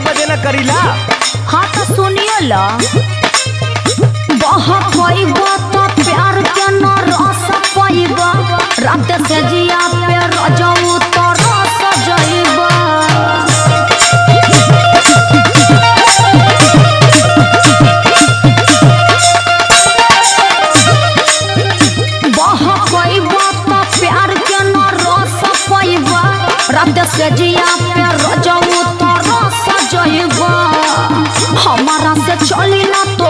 बजे न करीला। हाँ तो सुनियो ला बहकइबा तो प्यार के न रस पाइबा रात से जिया पे रजऊ तो रस जइबा बहकइबा तो प्यार के न रस पाइबा रात से जिया पे रजऊ तो रस जइबा हमारा से चली ना तो